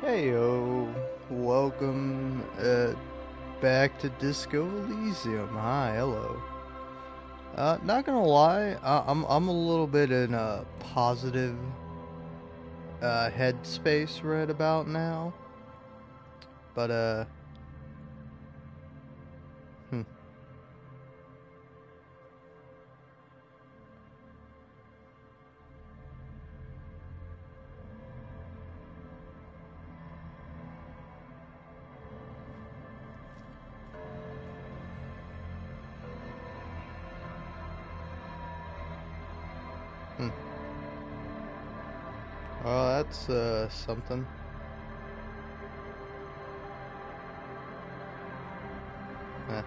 Heyo, welcome back to Disco Elysium. Hi, hello. Not gonna lie, I'm a little bit in a positive headspace right about now, but hmm, hmm. Well, that's something. Eh.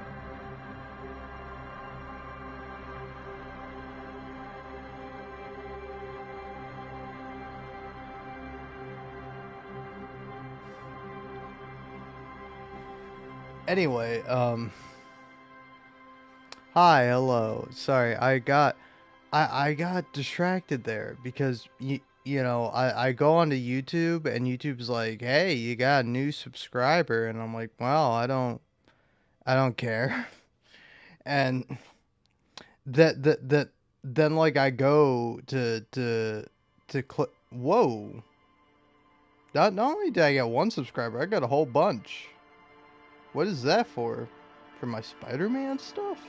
Anyway, hi, hello. Sorry, I got distracted there because I go onto YouTube and YouTube's like, "Hey, you got a new subscriber." And I'm like, "Well, I don't care." And that then like I go to click. Whoa. Not only did I get one subscriber, I got a whole bunch. What is that for? For my Spider-Man stuff?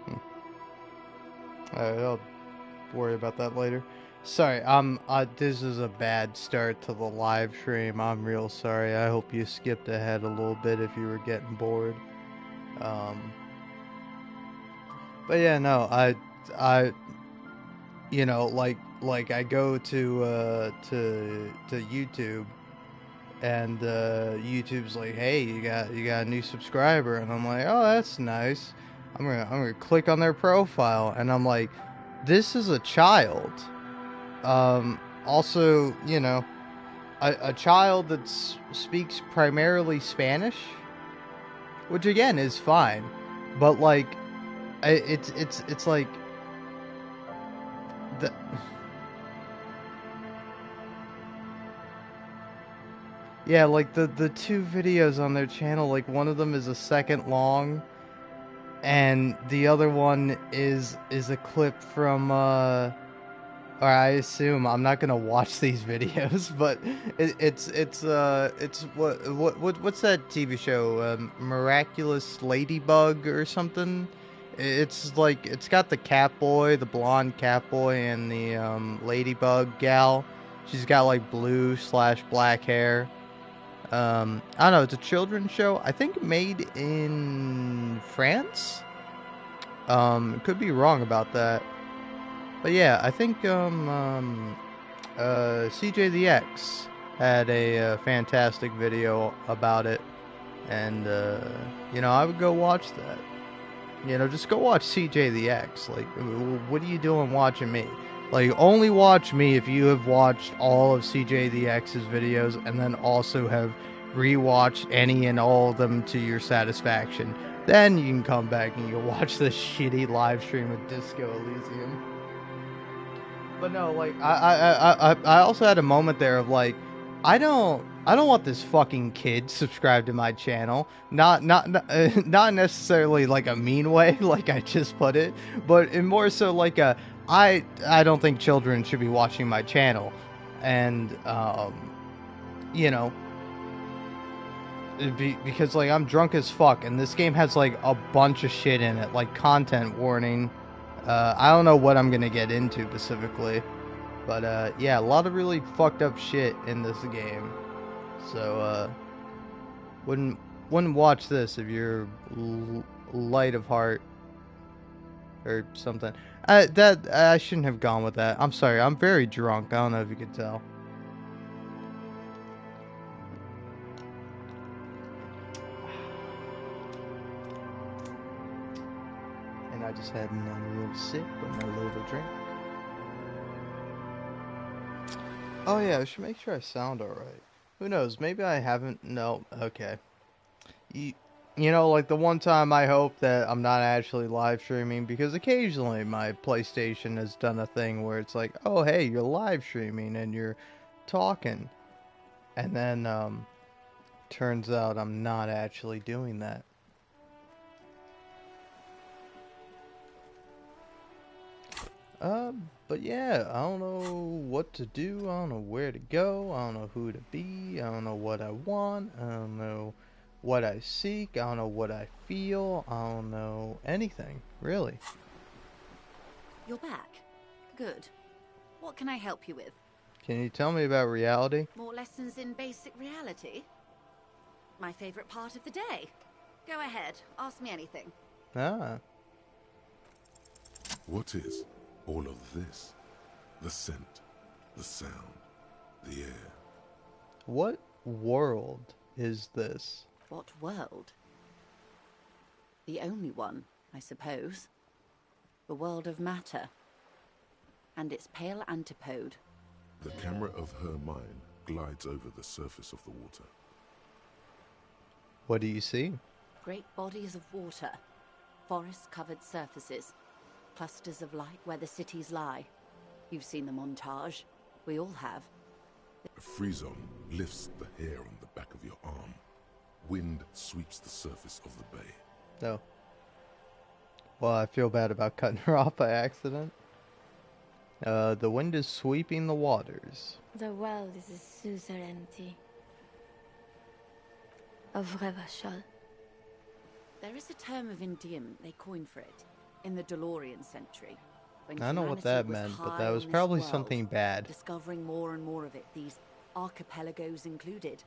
Hmm. I'll worry about that later. Sorry, this is a bad start to the live stream. I'm real sorry. I hope you skipped ahead a little bit if you were getting bored. Um, but yeah, no, I, like I go to YouTube, and YouTube's like, "Hey, you got a new subscriber," and I'm like, "Oh, that's nice." I'm gonna click on their profile, and I'm like, "This is a child." Also, a child that speaks primarily Spanish, which again is fine, but like, it's like the yeah, like the two videos on their channel, like one of them is a second long, and the other one is a clip from or I assume I'm not gonna watch these videos, but it's what's that TV show? Miraculous Ladybug or something? It's like it's got the Catboy, the blonde Catboy, and the Ladybug gal. She's got like blue/black hair. I don't know. It's a children's show. I think made in France. Could be wrong about that. But yeah, I think CJ the X had a fantastic video about it, and I would go watch that. Just go watch CJ the X. Like, what are you doing watching me? Like, only watch me if you have watched all of CJ the X's videos, and then also have rewatched any and all of them to your satisfaction. Then you can come back and you can watch this shitty live stream of Disco Elysium. But no, like I also had a moment there of like, I don't want this fucking kid subscribed to my channel. Not necessarily like a mean way, like I just put it, but in more so like I don't think children should be watching my channel, and you know because like I'm drunk as fuck, and this game has like a bunch of shit in it, like content warning. I don't know what I'm gonna get into specifically, but yeah, a lot of really fucked up shit in this game. So wouldn't watch this if you're light of heart or something. That I shouldn't have gone with that. I'm sorry. I'm very drunk. I don't know if you could tell. And I just had another little sip of my little drink. Oh yeah, I should make sure I sound alright. Who knows? Maybe I haven't. No. Okay. You, you know, like the one time I hope that I'm not actually live streaming, because occasionally my PlayStation has done a thing where it's like, oh hey, you're live streaming and you're talking, and then turns out I'm not actually doing that. But yeah, I don't know what to do. I don't know where to go. I don't know who to be. I don't know what I want. I don't know what I seek. I don't know what I feel. I don't know anything, really. You're back. Good. What can I help you with? Can you tell me about reality? More lessons in basic reality? My favorite part of the day. Go ahead, ask me anything. Ah. What is all of this? The scent, the sound, the air. What world is this? What world? The only one, I suppose. The world of matter. And its pale antipode. The camera of her mind glides over the surface of the water. What do you see? Great bodies of water. Forest-covered surfaces. Clusters of light where the cities lie. You've seen the montage. We all have. A frisson lifts the hair on the back of your arm. Wind sweeps the surface of the bay. No. Well, I feel bad about cutting her off by accident. The wind is sweeping the waters. The world is a suzerainty of Revachol. There is a term of endearment they coined for it in the DeLorean century. I don't know what that meant, but that was probably something bad. Discovering more and more of it, these archipelagos included.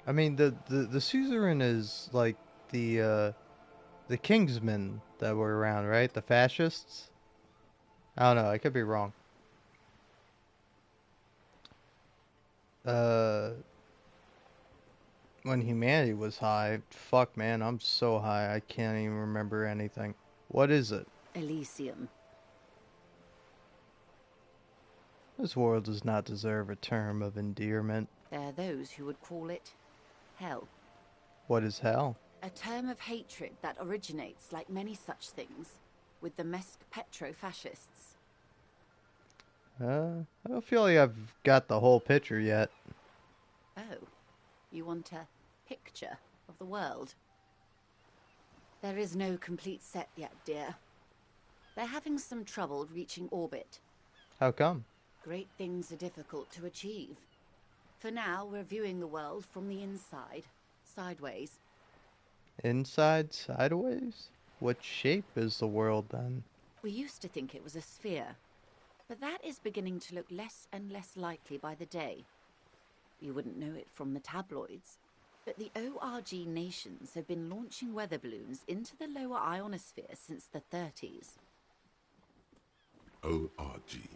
I mean, the suzerain is like the Kingsmen that were around, right? The fascists? I don't know, I could be wrong. When humanity was high, fuck man, I'm so high I can't even remember anything. What is it? Elysium. This world does not deserve a term of endearment. There are those who would call it hell. What is hell? A term of hatred that originates, like many such things, with the Mesk petro-fascists. I don't feel like I've got the whole picture yet. Oh, you want a picture of the world? There is no complete set yet, dear. They're having some trouble reaching orbit. How come? Great things are difficult to achieve. For now, we're viewing the world from the inside, sideways. Inside, sideways? What shape is the world then? We used to think it was a sphere, but that is beginning to look less and less likely by the day. You wouldn't know it from the tabloids, but the ORG nations have been launching weather balloons into the lower ionosphere since the 30s. ORG,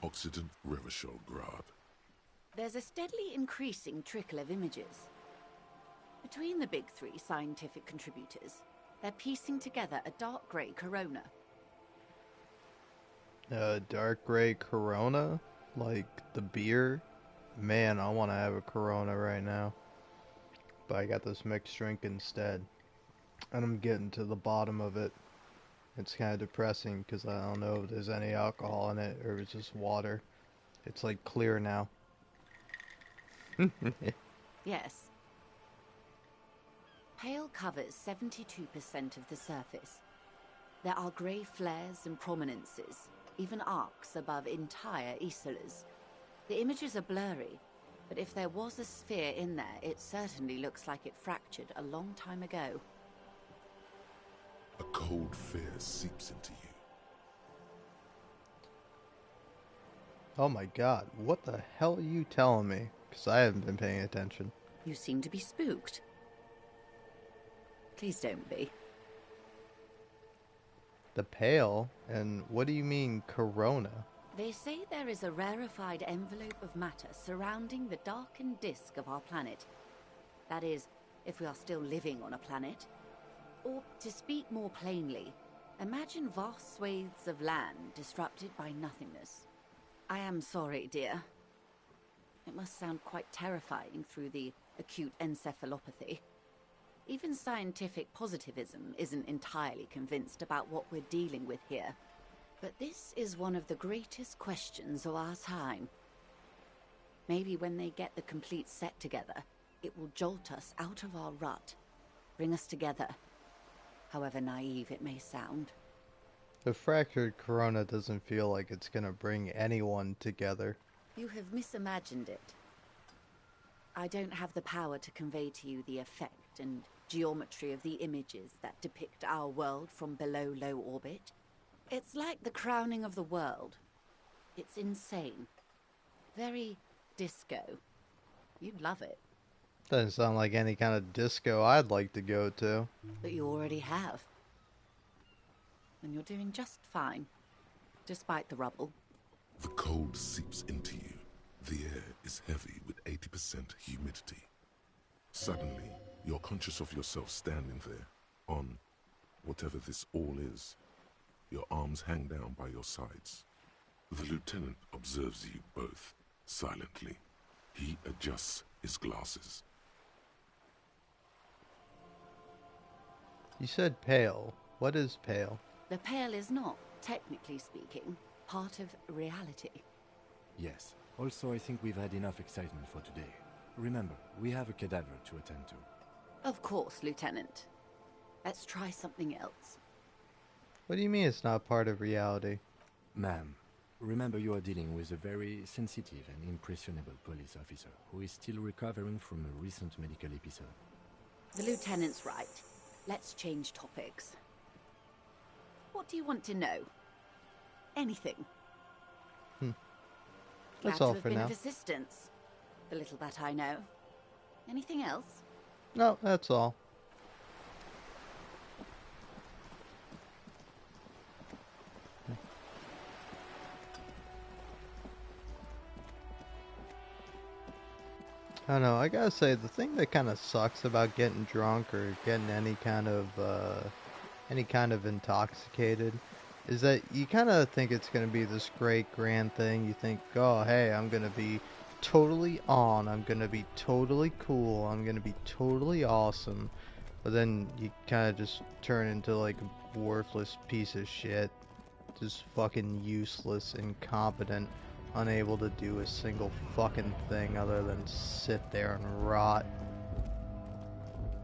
Occident Revachol Grad. There's a steadily increasing trickle of images. Between the big three scientific contributors, they're piecing together a dark grey corona. Dark gray Corona? Like the beer? Man, I want to have a Corona right now. But I got this mixed drink instead. And I'm getting to the bottom of it. It's kind of depressing because I don't know if there's any alcohol in it or if it's just water. It's like clear now. Yes. Pale covers 72% of the surface. There are grey flares and prominences, even arcs above entire isolas. The images are blurry, But if there was a sphere in there, it certainly looks like it fractured a long time ago. A cold fear seeps into you. Oh my god, what the hell are you telling me? Because I haven't been paying attention. You seem to be spooked. Please don't be. The Pale? And what do you mean, Corona? They say there is a rarefied envelope of matter surrounding the darkened disk of our planet. That is, if we are still living on a planet. Or, to speak more plainly, imagine vast swathes of land disrupted by nothingness. I am sorry, dear. It must sound quite terrifying through the acute encephalopathy. Even scientific positivism isn't entirely convinced about what we're dealing with here. But this is one of the greatest questions of our time. Maybe when they get the complete set together, it will jolt us out of our rut, bring us together, however naive it may sound. The fractured Corona doesn't feel like it's gonna bring anyone together. You have misimagined it. I don't have the power to convey to you the effect and geometry of the images that depict our world from below low orbit. It's like the crowning of the world. It's insane. Very disco. You'd love it. Doesn't sound like any kind of disco I'd like to go to. But you already have. And you're doing just fine, despite the rubble. The cold seeps into you. The air is heavy with 80% humidity. Suddenly, you're conscious of yourself standing there, on whatever this all is. Your arms hang down by your sides. The lieutenant observes you both, silently. He adjusts his glasses. You said Pale. What is Pale? The Pale is not, technically speaking, part of reality. Yes. Also, I think we've had enough excitement for today. Remember, we have a cadaver to attend to. Of course, Lieutenant. Let's try something else. What do you mean it's not part of reality? Ma'am, remember you are dealing with a very sensitive and impressionable police officer who is still recovering from a recent medical episode. The Lieutenant's right. Let's change topics. What do you want to know? Anything. Glad That's all to have for been now. of assistance. The little that I know. Anything else? No, that's all. I don't know, I gotta say, the thing that kind of sucks about getting drunk or getting any kind of intoxicated is that you kind of think it's gonna be this great grand thing. You think, oh hey, I'm gonna be totally on, I'm gonna be totally cool, I'm gonna be totally awesome. But then you kind of just turn into like a worthless piece of shit. Just fucking useless, incompetent, unable to do a single fucking thing other than sit there and rot.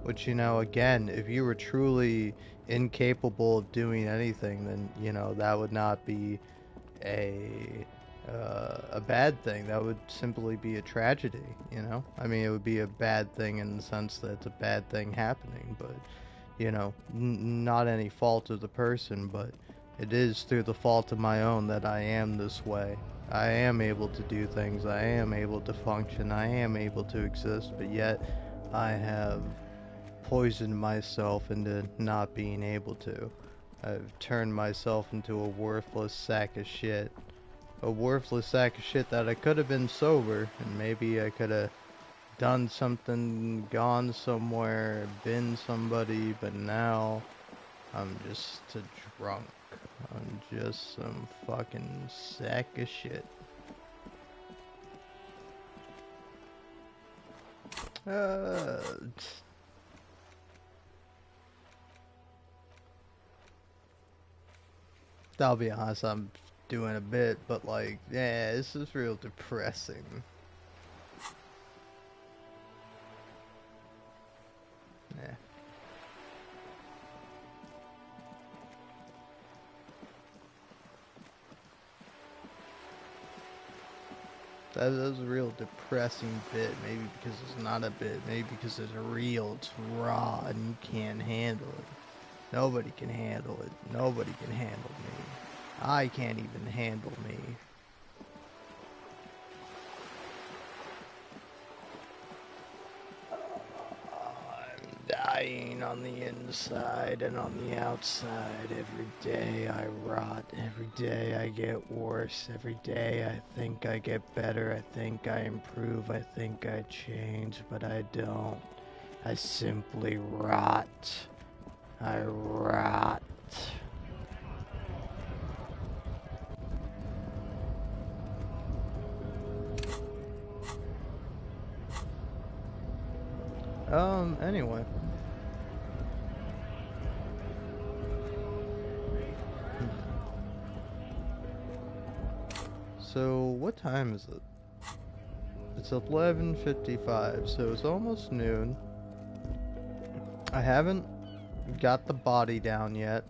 Which, you know, again, if you were truly incapable of doing anything, then, you know, that would not be a bad thing. That would simply be a tragedy, you know? I mean, it would be a bad thing in the sense that it's a bad thing happening, but, you know, not any fault of the person, but it is through the fault of my own that I am this way. I am able to do things, I am able to function, I am able to exist, but yet I have poisoned myself into not being able to. I've turned myself into a worthless sack of shit. A worthless sack of shit that I could have been sober, and maybe I could have done something, gone somewhere, been somebody, but now I'm just a drunk. I'm just some fucking sack of shit. I'll be honest, I'm doing a bit, but like, yeah, this is real depressing. Yeah. That was a real depressing bit. Maybe because it's not a bit. Maybe because it's real. It's raw and you can't handle it. Nobody can handle it. Nobody can handle me. I can't even handle me. Dying on the inside and on the outside. Every day I rot. Every day I get worse. Every day I think I get better. I think I improve. I think I change. But I don't. I simply rot. I rot. Anyway. So, what time is it? It's 11:55, so it's almost noon. I haven't got the body down yet.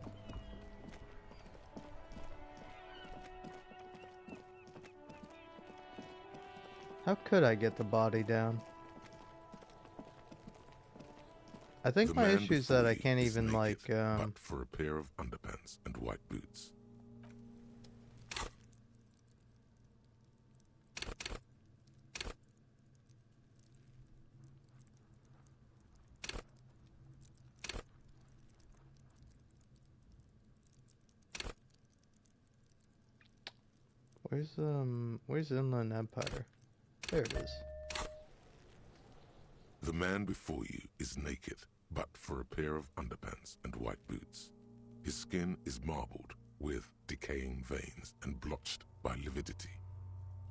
How could I get the body down? I think my issue is that I can't even, like, but for a pair of underpants and white boots. Where's Inland Empire? There it is. The man before you is naked, but for a pair of underpants and white boots. His skin is marbled with decaying veins and blotched by lividity.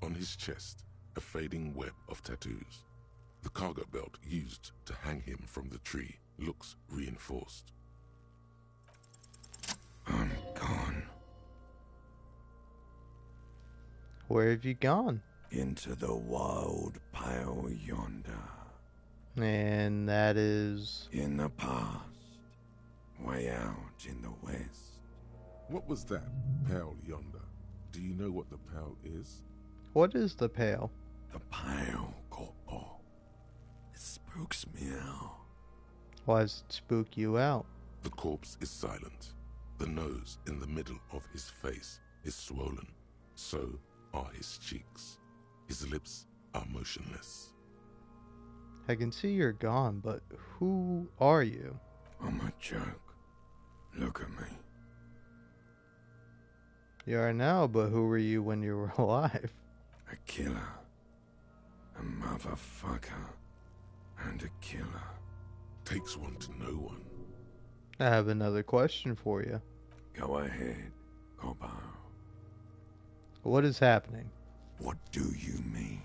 On his chest, a fading web of tattoos. The cargo belt used to hang him from the tree looks reinforced. I'm gone. Where have you gone? Into the wild pale yonder. And that is... In the past. Way out in the west. What was that, pale yonder? Do you know what the pale is? What is the pale? The pale corpo. It spooks me out. Why does it spook you out? The corpse is silent. The nose in the middle of his face is swollen. So are his cheeks. His lips are motionless. I can see you're gone, but who are you? I'm a joke. Look at me. You are now, but who were you when you were alive? A killer. A motherfucker. And a killer. Takes one to know one. I have another question for you. Go ahead, Corpo. What is happening? What do you mean?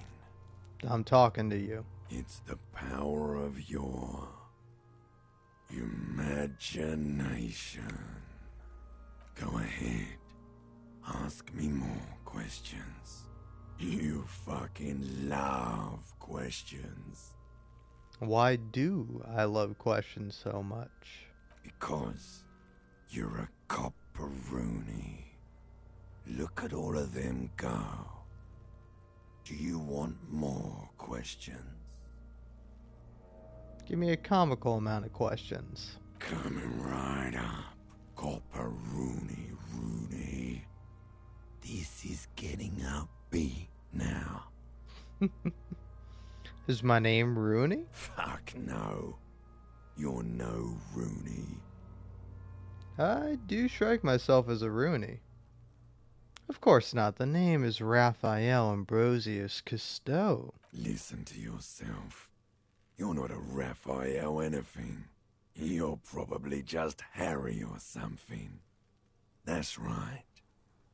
I'm talking to you. It's the power of your imagination. Go ahead. Ask me more questions. You fucking love questions. Why do I love questions so much? Because you're a copperoonie. Look at all of them go. Do you want more questions? Give me a comical amount of questions. Coming right up, copperoonie Rooney. This is getting upbeat now. Is my name Rooney? Fuck no. You're no Rooney. I do strike myself as a Rooney. Of course not. The name is Raphael Ambrosius Cousteau. Listen to yourself. You're not a Raphael anything. You're probably just Harry or something. That's right.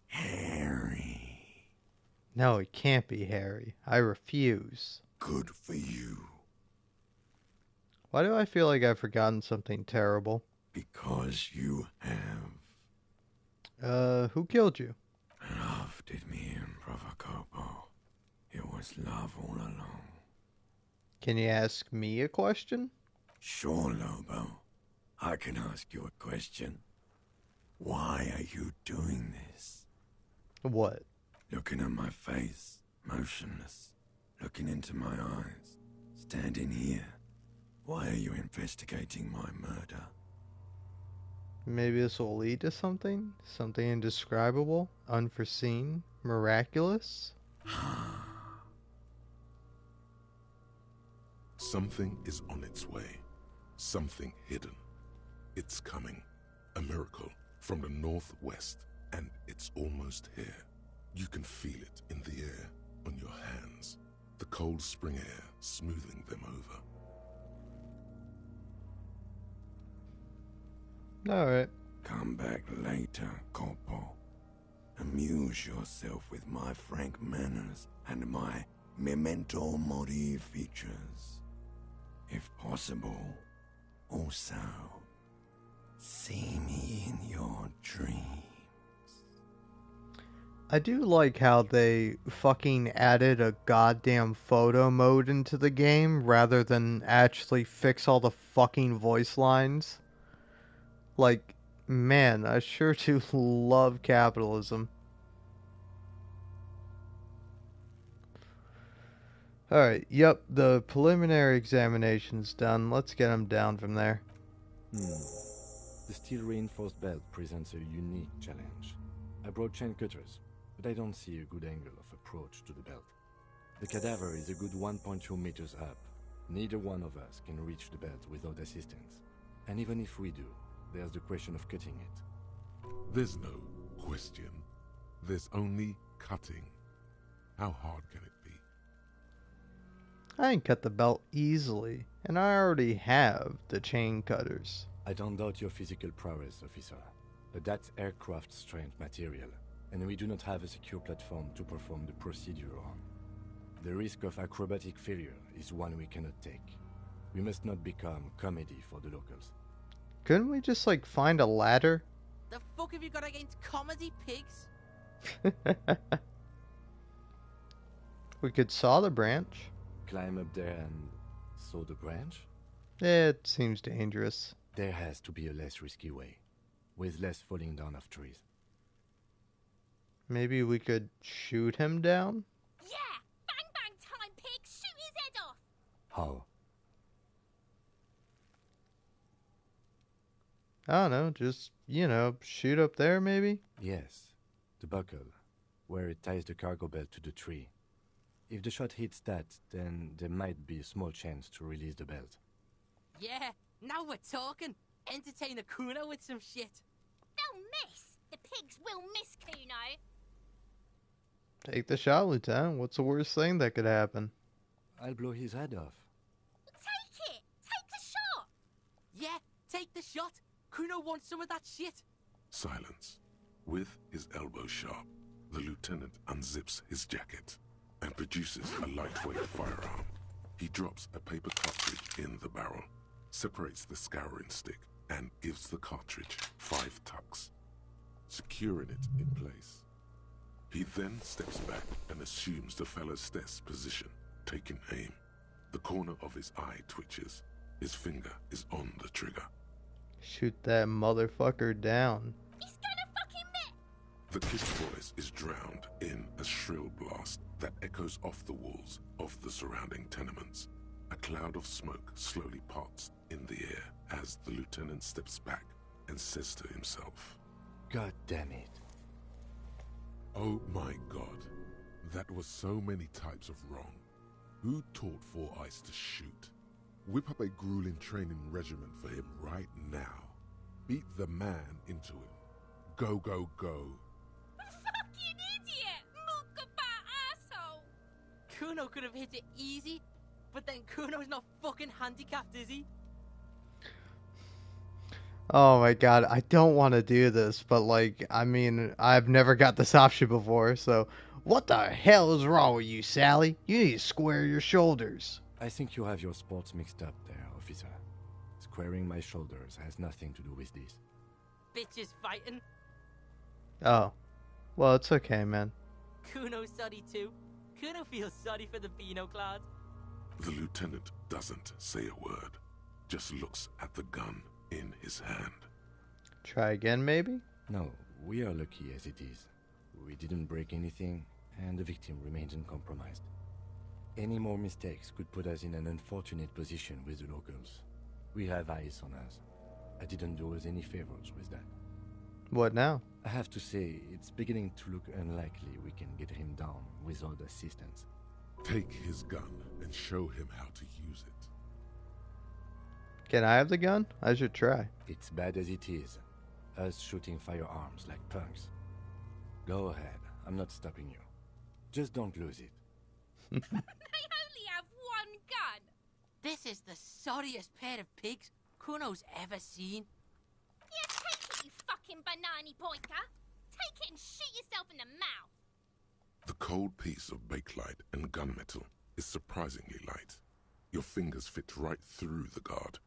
Harry. No, it can't be Harry. I refuse. Good for you. Why do I feel like I've forgotten something terrible? Because you have. Who killed you? Love did me in, Brother Corpo. It was love all along. Can you ask me a question? Sure, Lobo. I can ask you a question. Why are you doing this? What? Looking at my face, motionless, looking into my eyes, standing here. Why are you investigating my murder? Maybe this will lead to something? Something indescribable, unforeseen, miraculous? Something is on its way. Something hidden. It's coming. A miracle from the northwest, and it's almost here. You can feel it in the air, on your hands. The cold spring air smoothing them over. Alright. Come back later, Corpo. Amuse yourself with my frank manners and my memento mori features. If possible, also, see me in your dreams. I do like how they fucking added a goddamn photo mode into the game rather than actually fix all the fucking voice lines. Like, man, I sure do love capitalism. Alright, yep, the preliminary examination's done. Let's get him down from there. The steel reinforced belt presents a unique challenge. I brought chain cutters, but I don't see a good angle of approach to the belt. The cadaver is a good 1.2 meters up. Neither one of us can reach the belt without assistance. And even if we do, there's the question of cutting it. There's no question. There's only cutting. How hard can it be? I can cut the belt easily, and I already have the chain cutters. I don't doubt your physical prowess, officer, but that's aircraft strength material, and we do not have a secure platform to perform the procedure on. The risk of acrobatic failure is one we cannot take. We must not become comedy for the locals. Couldn't we just, like, find a ladder? The fuck have you got against comedy, pigs? We could saw the branch. Climb up there and saw the branch? It seems dangerous. There has to be a less risky way, with less falling down of trees. Maybe we could shoot him down? Yeah! Bang bang time, pig! Shoot his head off! How? I don't know, just, shoot up there maybe? Yes, the buckle, where it ties the cargo belt to the tree. If the shot hits that, then there might be a small chance to release the belt. Yeah, now we're talking. Entertain a Kuno with some shit. They'll miss! The pigs will miss Kuno! Take the shot, Lieutenant. What's the worst thing that could happen? I'll blow his head off. Take it! Take the shot! Yeah, take the shot. Kuno wants some of that shit. Silence. With his elbow sharp, the lieutenant unzips his jacket and produces a lightweight firearm. He drops a paper cartridge in the barrel, separates the scouring stick, and gives the cartridge 5 tucks, securing it in place. He then steps back and assumes the fellow's desk position, taking aim. The corner of his eye twitches. His finger is on the trigger. Shoot that motherfucker down. He's gonna fucking miss! The kid's voice is drowned in a shrill blast that echoes off the walls of the surrounding tenements. A cloud of smoke slowly parts in the air as the lieutenant steps back and says to himself, God damn it. "Oh my God, that was so many types of wrong. Who taught Four Eyes to shoot? Whip up a grueling training regimen for him right now. Beat the man into him. Go, go, go." Fucking idiot! Mookabat asshole! Kuno could have hit it easy, but then Kuno's not fucking handicapped, is he? Oh my god, I don't want to do this, but I've never got this option before, so what the hell is wrong with you, Sally? You need to square your shoulders. I think you have your sports mixed up there, officer. Squaring my shoulders has nothing to do with this. Bitches fighting. Oh, well, it's okay, man. Kuno's sorry too. Kuno feels sorry for the Beano Clad. The lieutenant doesn't say a word, just looks at the gun in his hand. Try again, maybe? No, we are lucky as it is. We didn't break anything, and the victim remains uncompromised. Any more mistakes could put us in an unfortunate position with the locals. We have eyes on us. I didn't do us any favors with that. What now? I have to say, it's beginning to look unlikely we can get him down without assistance. Take his gun and show him how to use it. Can I have the gun? I should try. It's bad as it is. Us shooting firearms like punks. Go ahead. I'm not stopping you. Just don't lose it. They only have one gun. This is the sorriest pair of pigs Kuno's ever seen. Yeah, take it, you fucking banana pointer. Take it and shoot yourself in the mouth. The cold piece of bakelite and gunmetal is surprisingly light. Your fingers fit right through the guard,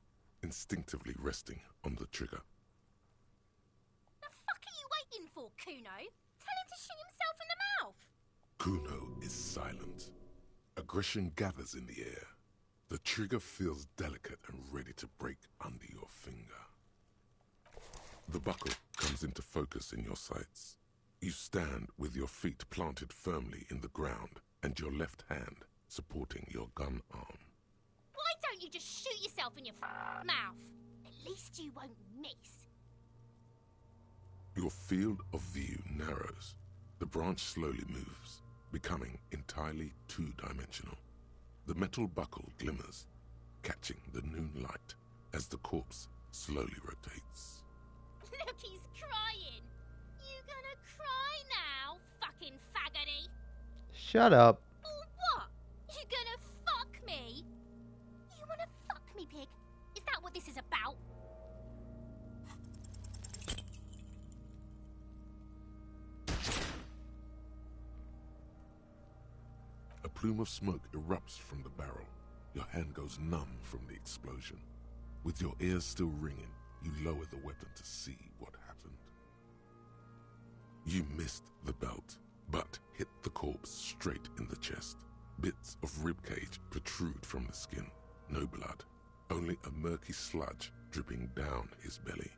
instinctively resting on the trigger. The fuck are you waiting for, Kuno? Tell him to shoot himself in the mouth. Kuno is silent. Aggression gathers in the air. The trigger feels delicate and ready to break under your finger. The buckle comes into focus in your sights. You stand with your feet planted firmly in the ground and your left hand supporting your gun arm. Why don't you just shoot yourself in your mouth? At least you won't miss. Your field of view narrows. The branch slowly moves, becoming entirely two-dimensional. The metal buckle glimmers, catching the noon light as the corpse slowly rotates. Look, he's crying. You gonna cry now, fucking faggoty? Shut up. Or what? You gonna fuck me? You wanna fuck me, pig? Is that what this is about? A plume of smoke erupts from the barrel. Your hand goes numb from the explosion. With your ears still ringing, you lower the weapon to see what happened. You missed the belt, but hit the corpse straight in the chest. Bits of ribcage protrude from the skin. No blood, only a murky sludge dripping down his belly.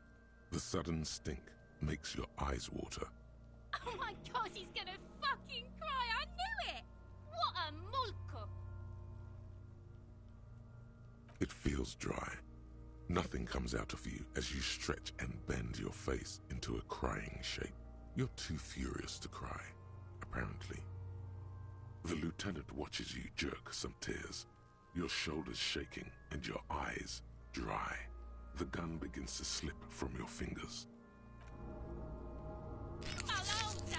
The sudden stink makes your eyes water. Oh my god, he's gonna fucking cry. I knew it. What a mulko. It feels dry. Nothing comes out of you as you stretch and bend your face into a crying shape. You're too furious to cry, apparently. The lieutenant watches you jerk some tears, your shoulders shaking and your eyes dry. The gun begins to slip from your fingers. Malota,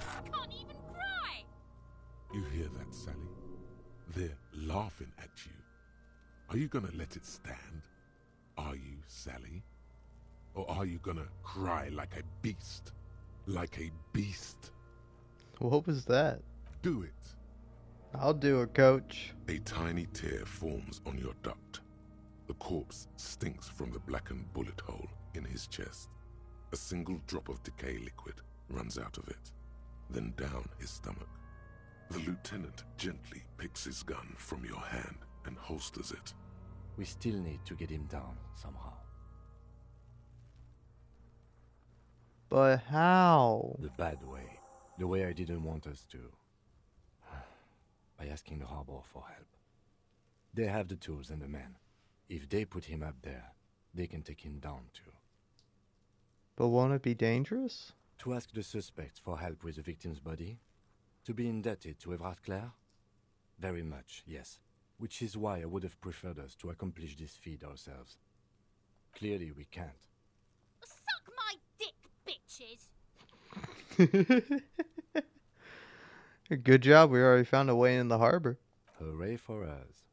I can't even cry. You hear that, Sally? They're laughing at you. Are you gonna let it stand? Are you, Sally? Or are you gonna cry like a beast? Like a beast? What was that? Do it. I'll do it, coach. A tiny tear forms on your duct. The corpse stinks from the blackened bullet hole in his chest. A single drop of decay liquid runs out of it, then down his stomach. The lieutenant gently picks his gun from your hand and holsters it. We still need to get him down somehow. But how? The bad way. The way I didn't want us to. By asking the harbor for help. They have the tools and the men. If they put him up there, they can take him down too. But won't it be dangerous? To ask the suspects for help with the victim's body? To be indebted to Everard Clare? Very much, yes. Which is why I would have preferred us to accomplish this feat ourselves. Clearly we can't. Suck my dick, bitches. Good job, we already found a way in the harbor. Hooray for us.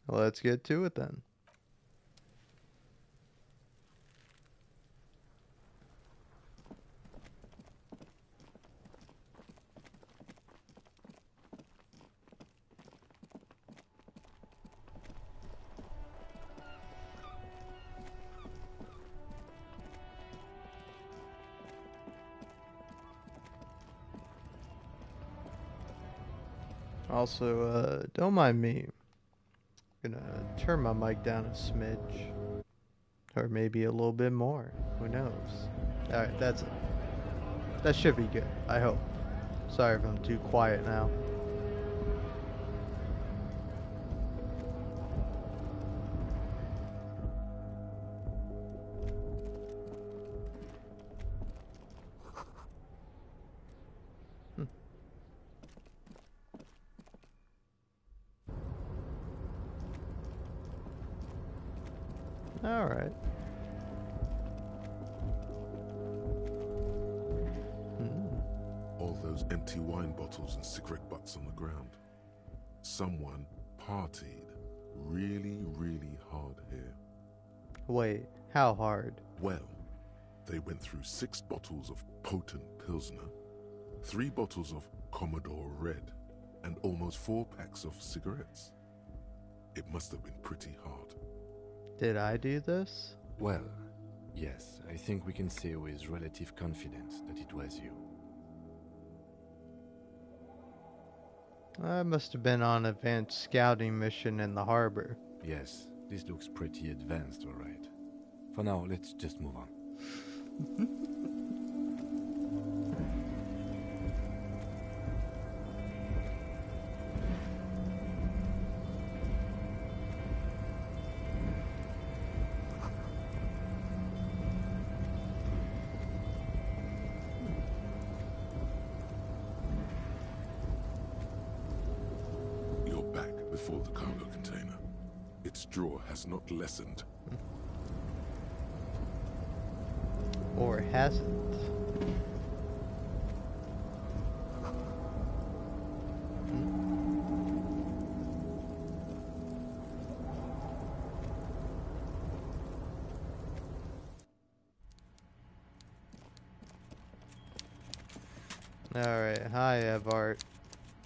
Let's get to it then. Also, don't mind me. I'm gonna turn my mic down a smidge. Or maybe a little bit more. Who knows? Alright, that's it. That should be good, I hope. Sorry if I'm too quiet now. All right. All those empty wine bottles and cigarette butts on the ground. Someone partied really, really hard here. Wait, how hard? Well, they went through 6 bottles of potent Pilsner, 3 bottles of Commodore Red, and almost 4 packs of cigarettes. It must have been pretty hard. Did I do this? Well, yes, I think we can say with relative confidence that it was you. I must have been on an advanced scouting mission in the harbor. Yes, this looks pretty advanced, alright. For now, let's just move on. You're back before the cargo container. Its draw has not lessened. Or hasn't. Alright, hi Evart.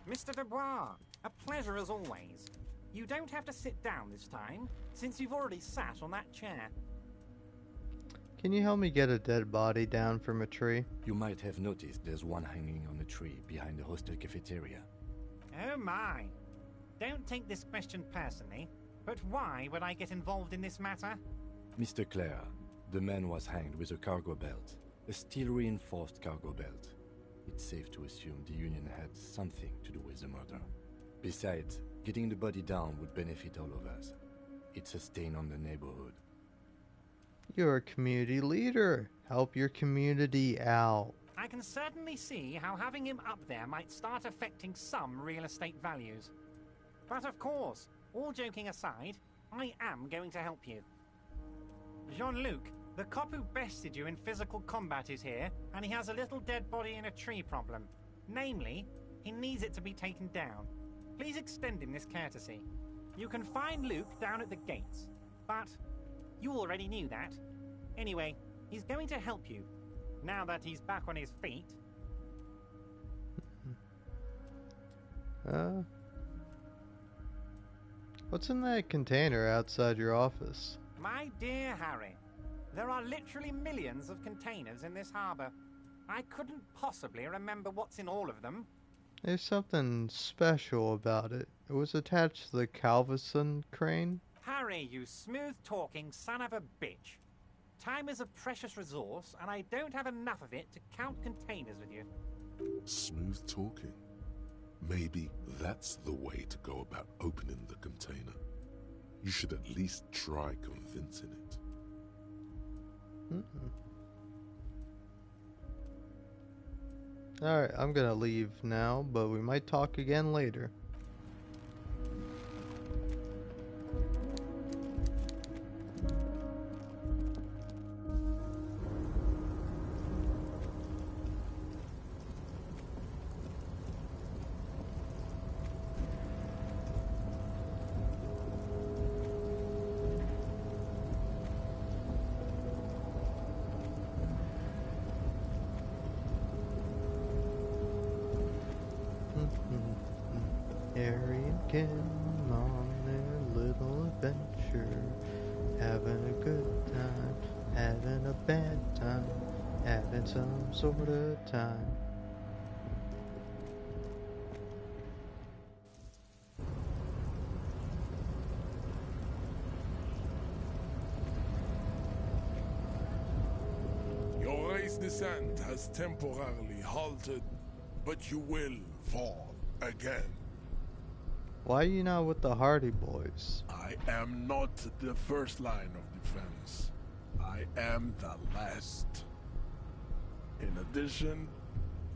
Mr. Dubois, a pleasure as always. You don't have to sit down this time, since you've already sat on that chair. Can you help me get a dead body down from a tree? You might have noticed there's one hanging on a tree behind the hostel cafeteria. Oh my. Don't take this question personally, but why would I get involved in this matter? Mr. Clare, the man was hanged with a cargo belt, a steel-reinforced cargo belt. It's safe to assume the Union had something to do with the murder. Besides, getting the body down would benefit all of us. It's a stain on the neighborhood. You're a community leader. Help your community out. I can certainly see how having him up there might start affecting some real estate values. But of course, all joking aside, I am going to help you. Jean-Luc, the cop who bested you in physical combat is here, and he has a little dead body in a tree problem. Namely, he needs it to be taken down. Please extend him this courtesy. You can find Luke down at the gates, but you already knew that. Anyway, he's going to help you, now that he's back on his feet. What's in that container outside your office? My dear Harry, there are literally millions of containers in this harbour. I couldn't possibly remember what's in all of them. There's something special about it. It was attached to the Calvison crane. Harry, you smooth-talking son of a bitch. Time is a precious resource, and I don't have enough of it to count containers with you. Smooth talking. Maybe that's the way to go about opening the container. You should at least try convincing it. Alright, I'm gonna leave now, but we might talk again later. Harry and Kim on their little adventure, having a good time, having a bad time, having some sort of time. Your race descent has temporarily halted, but you will fall again. Why are you not with the Hardy Boys? I am not the first line of defense. I am the last. In addition,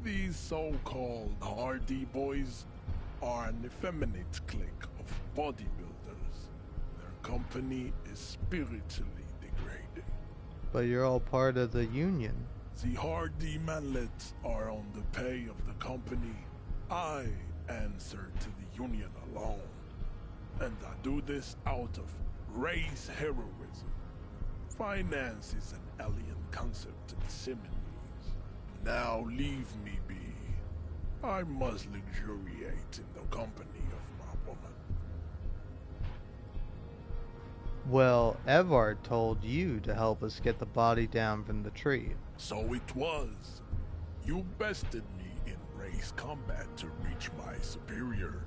these so-called Hardy Boys are an effeminate clique of bodybuilders. Their company is spiritually degrading. But you're all part of the union. The Hardy manlets are on the pay of the company. I answer to the union alone. And I do this out of race heroism. Finance is an alien concept to the Simonies. Now leave me be. I must luxuriate in the company of my woman. Well, Evard told you to help us get the body down from the tree. So it was. You bested me in race combat to reach my superior,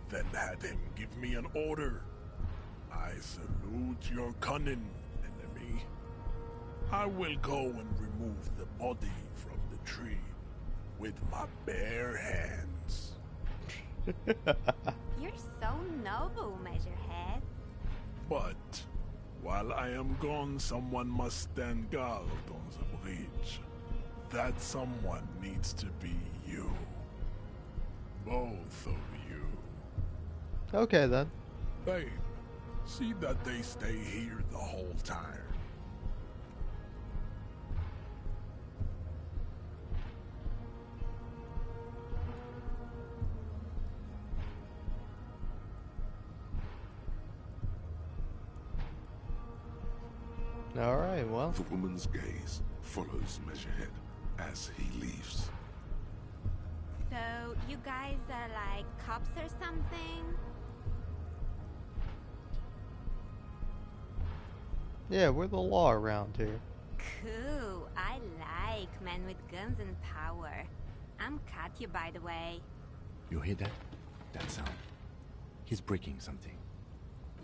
then had him give me an order. I salute your cunning, enemy. I will go and remove the body from the tree with my bare hands. You're so noble, Measurehead. But while I am gone, someone must stand guard on the bridge. That someone needs to be you. Both of you. Okay then. Babe, see that they stay here the whole time. Alright, well. The woman's gaze follows Measurehead as he leaves. So, you guys are like cops or something? Yeah, we're the law around here. Cool. I like men with guns and power. I'm Katya, by the way. You hear that? That sound. He's breaking something.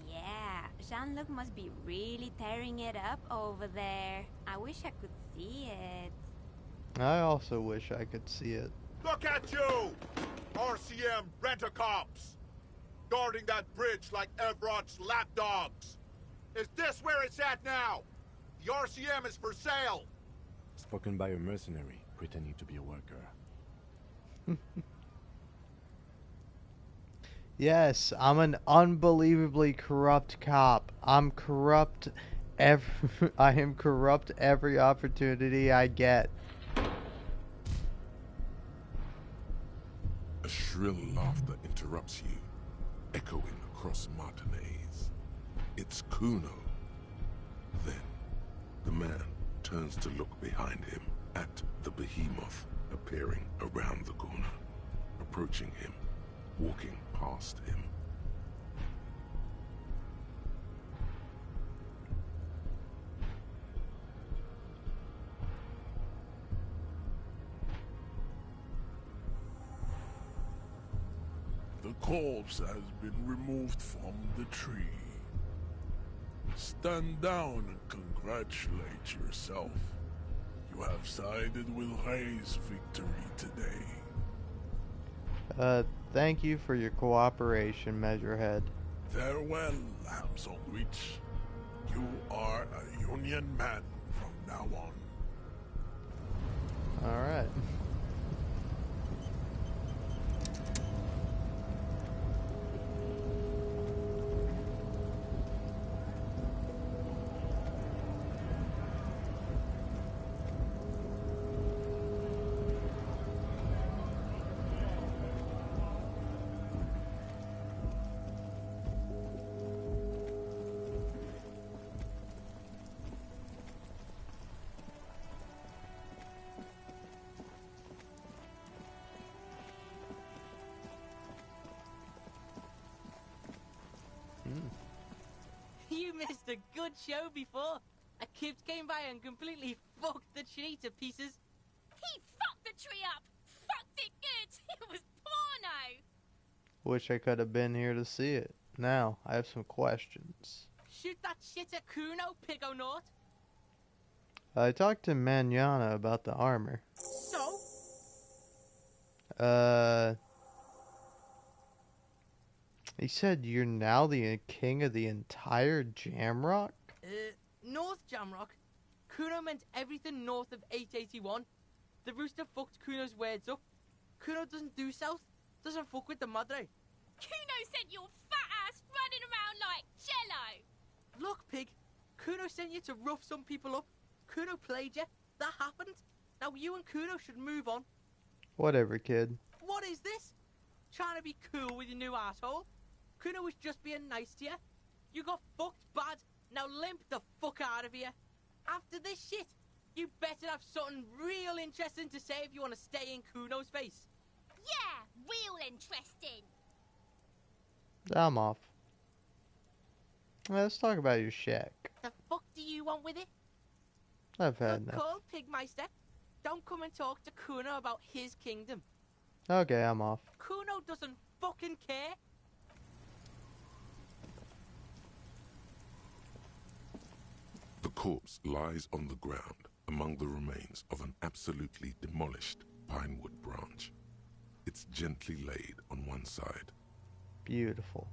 Yeah, Jean-Luc must be really tearing it up over there. I wish I could see it. I also wish I could see it. Look at you! RCM rent-a-cops! Guarding that bridge like Evrod's lapdogs! Is this where it's at now? The RCM is for sale! Spoken by a mercenary pretending to be a worker. Yes, I'm an unbelievably corrupt cop. I'm corrupt I am corrupt every opportunity I get. A shrill laughter interrupts you, echoing across Martinez. It's Kuno. Then, the man turns to look behind him at the behemoth appearing around the corner, approaching him, walking past him. The corpse has been removed from the tree. Stand down and congratulate yourself. You have sided with Ray's victory today. Thank you for your cooperation, Measurehead. Farewell, ham sandwich. You are a Union man from now on. Alright. You missed a good show before. A kid came by and completely fucked the tree to pieces. He fucked the tree up! Fucked it good! It was porno! Wish I could have been here to see it. Now, I have some questions. Shoot that shit at Kuno, Pigonaut. I talked to Manana about the armor. So? Uh, he said you're now the king of the entire Jamrock? North Jamrock? Kuno meant everything north of 881. The rooster fucked Kuno's words up. Kuno doesn't do south, doesn't fuck with the Madre. Kuno sent your fat ass running around like jello! Look, pig, Kuno sent you to rough some people up. Kuno played you. That happened. Now you and Kuno should move on. Whatever, kid. What is this? Trying to be cool with your new asshole? Kuno was just being nice to you. You got fucked bad. Now limp the fuck out of here. After this shit, you better have something real interesting to say if you want to stay in Kuno's face. Yeah, real interesting. I'm off. Let's talk about your shack. The fuck do you want with it? I've had Look, enough. Cole, Pigmeister, don't come and talk to Kuno about his kingdom. Okay, I'm off. Kuno doesn't fucking care. The corpse lies on the ground among the remains of an absolutely demolished pinewood branch. It's gently laid on one side. Beautiful.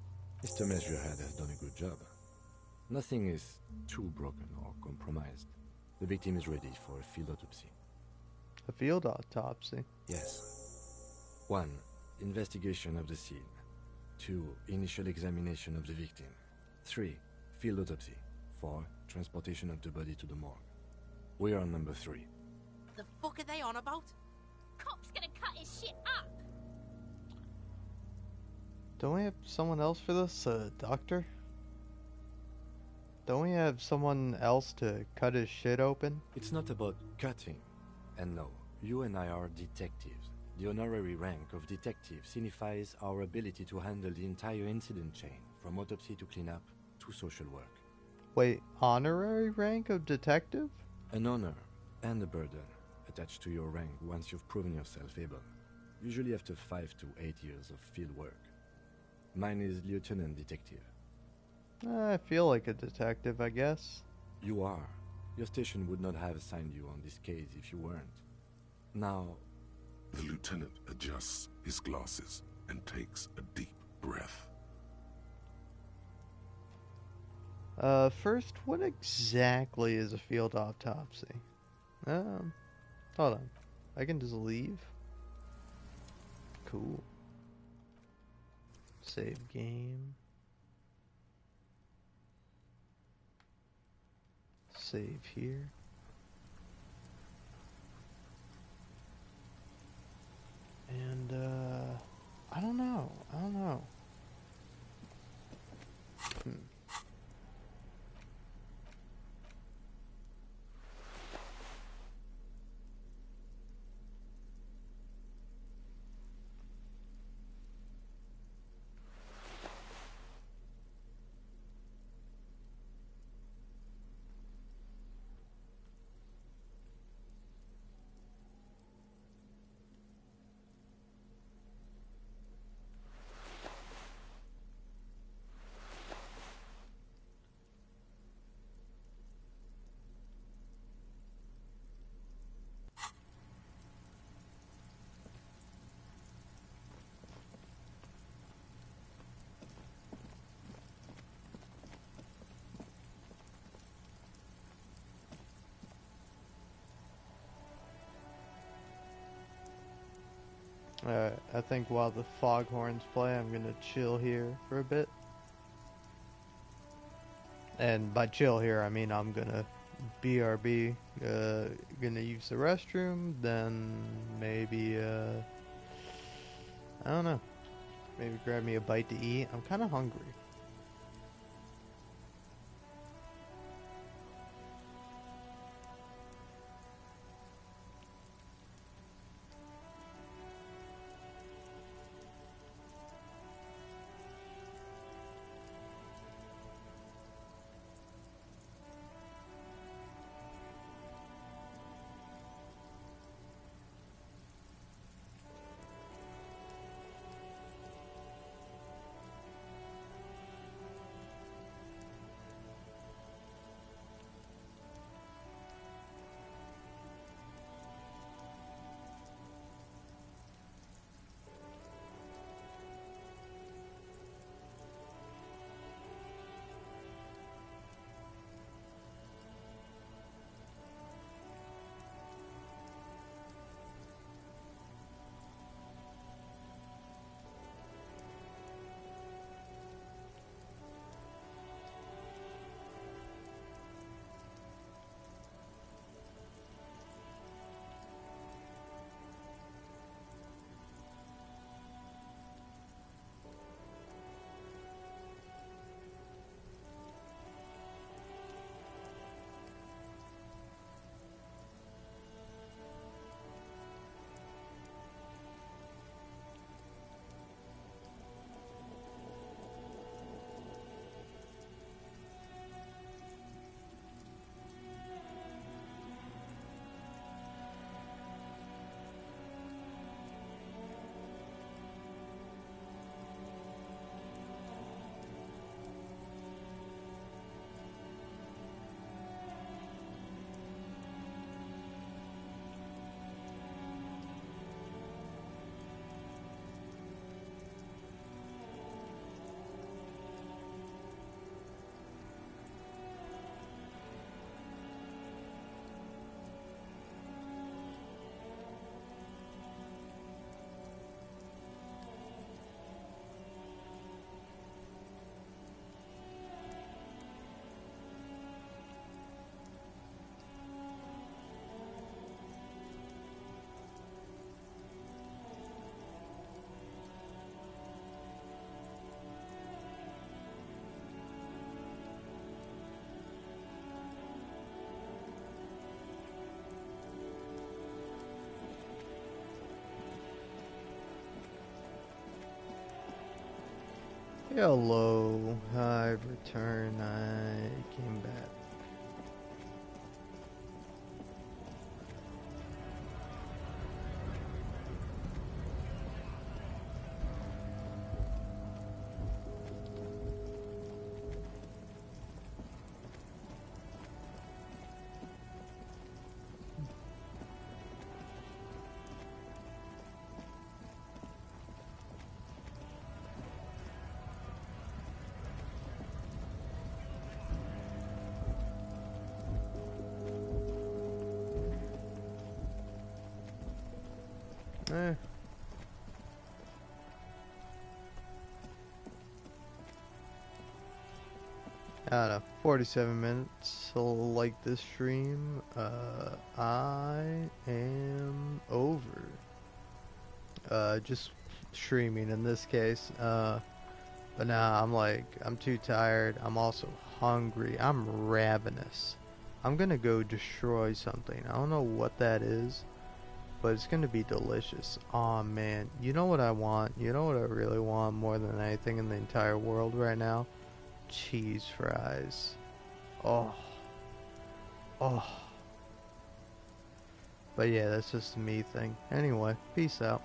Mr. Measurehead has done a good job. Nothing is too broken or compromised. The victim is ready for a field autopsy. A field autopsy? Yes. 1. Investigation of the scene. 2. Initial examination of the victim. 3. Field autopsy. 4. Transportation of the body to the morgue. We are on number 3. The fuck are they on about? Cop's gonna cut his shit up. Don't we have someone else for this? Doctor? Don't we have someone else to cut his shit open? It's not about cutting. And no, you and I are detectives. The honorary rank of detective signifies our ability to handle the entire incident chain, from autopsy to cleanup to social work. Wait, honorary rank of detective? An honor and a burden attached to your rank once you've proven yourself able, usually after 5 to 8 years of field work. Mine is lieutenant detective. I feel like a detective, I guess. You are. Your station would not have assigned you on this case if you weren't. Now... The lieutenant adjusts his glasses and takes a deep breath. First, what exactly is a field autopsy? Hold on. I can just leave? Cool. Save game. Save here. And, I don't know. Alright, I think while the foghorns play, I'm gonna chill here for a bit. And by chill here, I mean I'm gonna BRB, gonna use the restroom, then maybe, I don't know, maybe grab me a bite to eat. I'm kinda hungry. Hello, I've returned. I came back. I don't know, 47 minutes. So like this stream, I am over. Just streaming in this case. But now I'm too tired. I'm also hungry. I'm ravenous. I'm gonna go destroy something. I don't know what that is, but it's gonna be delicious. Aw, man. You know what I want? You know what I really want more than anything in the entire world right now? Cheese fries. Oh. Oh. But yeah, that's just a me thing. Anyway, peace out.